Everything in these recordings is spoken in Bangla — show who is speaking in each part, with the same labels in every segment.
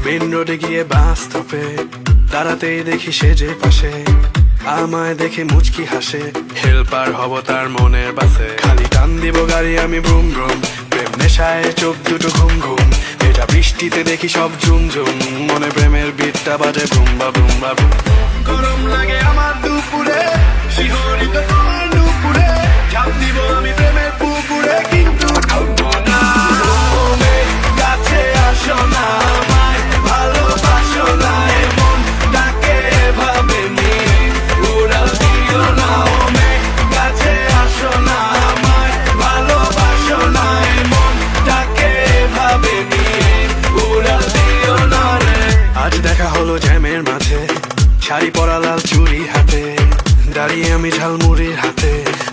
Speaker 1: মেন রোডে গিয়ে বাস স্টপে দাঁড়াতেই দেখি সে যে পাশে আমায় দেখে মুচকি হাসে, হেল্পার হব তার মনের বাসে। খালি টান দিব গাড়ি আমি ব্রুম ব্রুম, প্রেম নেশায় চোখ দুটো ঘুম ঘুম। এটা বৃষ্টিতে দেখি সব ঝুম ঝুম, মনে প্রেমের বিটটা বাজে বুম বা বুম বা বুম। গরম লাগে আমার দুপুরে, শিহরিত তোমার নুপুরে, ঝাঁপ দিব আমি প্রেমের পুকুরে, কিন্তু ঢুকবো না। তুমি কাছে আসো না, আমায় ভালোবাসো না, এমন ডাকে ভাবে নি উড়াল দিও না। ওমে কাছে আসো না, আমায় ভালোবাসো না, এমন ডাকে ভাবে নি উড়াল দিও না রে। আজ দেখা হলো জ্যামের মাঝে, শাড়ি পরা লাল চুড়ি হাতে, দাঁড়িয়ে আমি ঝালমুড়ির হাতে,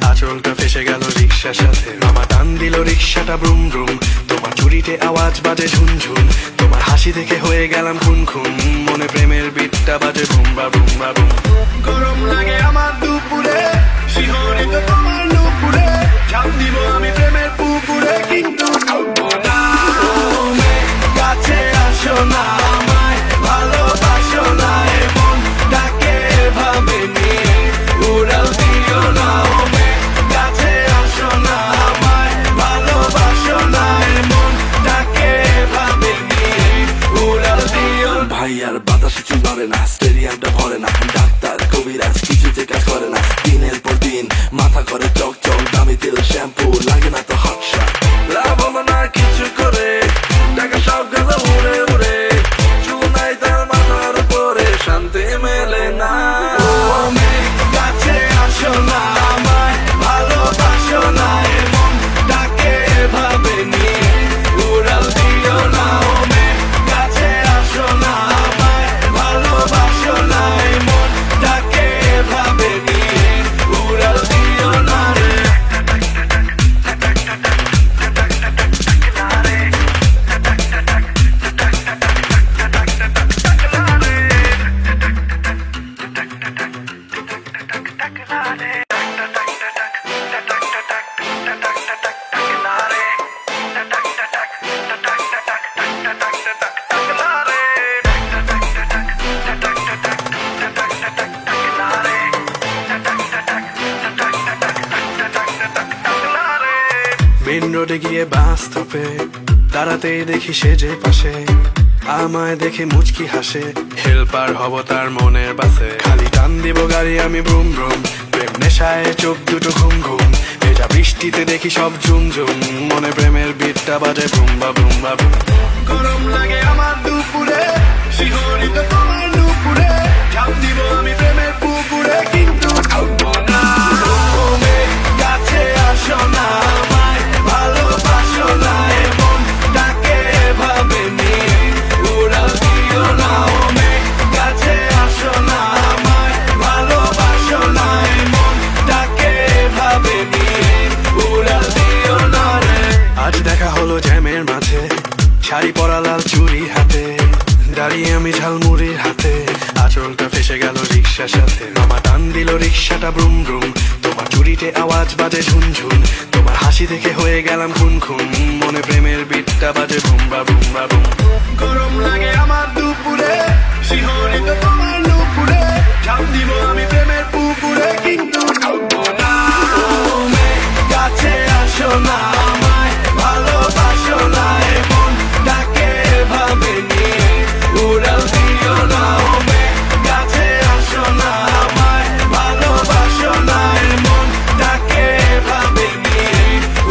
Speaker 1: আঁচলটা ফেসে গেল রিক্সার সাথে। মামা টান দিল রিক্সাটা ব্রুম ব্রুম, তোমার চুরিতে আওয়াজ বাজে ঝুনঝুন, তোমার হাসি দেখে হয়ে গেলাম খুন খুন, মনে প্রেমের বিটটা বাজে বুম বা বুম বা বুম। গরম লাগে আমার দুপুরে, শিহরিত তোমার নুপুরে, ঝাঁপ দিব আমি প্রেমের পুকুরে, কিন্তু ঢুকবো না। তুমি কাছে আসো না, আমায় ভালোবাসো না, এমন ডাকে ভাবে নি উড়াল দিও না। ওমে কাছে আসো না, আমায় ভালোবাসো না, এমন ডাকে ভাবে নি উড়াল দিও।
Speaker 2: ভাইয়ার বাতাসে চুল ধরে না, স্টেডিয়ামটা ভরে না, ডাক্তার কবিরাজ কিছুতে কাজ করে না। দিনের পর দিন মাথা করে চক চক, দামি তেল শ্যাম্পু লাগে না তো হট শট। লাভ হলো না কিছু করে, টাকা সব গেল উড়ে উড়ে, চুল নাই তার মাথার উপরে, শান্তি মেলে না।
Speaker 1: তুমি কাছে আসো না, আমায় ভালোবাসো না, এমন ডাকে ভাবে নি উড়াল দিও না। ওমে কাছে আসো না, আমায় ভালোবাসো না, এমন ডাকে ভাবে নি উড়াল দিও না রে। মেন রোডে গিয়ে বাস স্টপে দাঁড়াতেই দেখি সে যে পাশে আমায় দেখে মুচকি হাসে, হেল্পার হব তার মনের বাসে। খালি টান দিব গাড়ি আমি ব্রুম ব্রুম, প্রেম নেশায় চোখ দুটো ঘুম ঘুম। এটা বৃষ্টিতে দেখি সব ঝুম ঝুম, মনে প্রেমের বিটটা বাজে বুম বা বুম বা বুম। গরম লাগে আমার দুপুরে, শিহরিত তোমার নুপুরে, ঝাঁপ দিব আমি প্রেমের পুকুরে, কিন্তু ঢুকবো না। তুমি কাছে আসো না, আমায় ভালোবাসো না, এমন ডাকে ভাবে নি উড়াল দিও না। ওমে কাছে আসো না, আমায় ভালোবাসো না, এমন ডাকে ভাবে নি উড়াল দিও না রে। আজ দেখা হলো জ্যামের মাঝে, শাড়ি পরা লাল চুড়ি হাতে, দাঁড়িয়ে আমি ঝালমুড়ির হাতে, আঁচলটা ফেসে গেল রিক্সার সাথে। মামা টান দিল রিক্সাটা ব্রুম ব্রুম, তোমার চুরিতে আওয়াজ বাজে ঝুনঝুন, তোমার হাসি দেখে হয়ে গেলাম খুন খুন, মনে প্রেমের বিটটা বাজে বুম বা বুম বা বুম। গরম লাগে আমার দুপুরে, শিহরিত তোমার নুপুরে, ঝাঁপ দিব আমি প্রেমের পুকুরে, কিন্তু ঢুকবো না। তুমি কাছে আসো না, আমায় ভালোবাসো না, এমন ডাকে ভাবে নি উড়াল দিও না। ওমে কাছে আসো না, আমায় ভালোবাসো না, এমন ডাকে ভাবে নি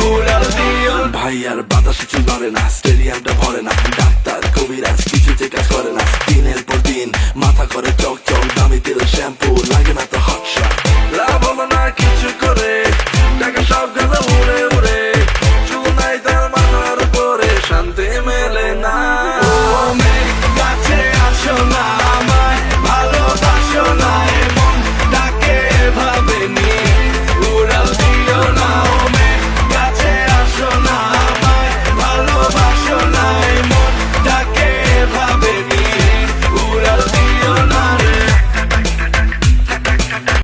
Speaker 1: উড়াল দিও।
Speaker 2: ভাইয়ার বাতাসে চুল ধরে না, স্টেডিয়ামটা ভরে না, ডাক্তার কবিরাজ কিছুতে কাজ করে না। দিনের পর দিন মাথা করে চক চক, দামি তেল শ্যাম্পু লাগে না তো হট শট। লাভ হলো না কিছু করে, টাকা সব গেল উড়ে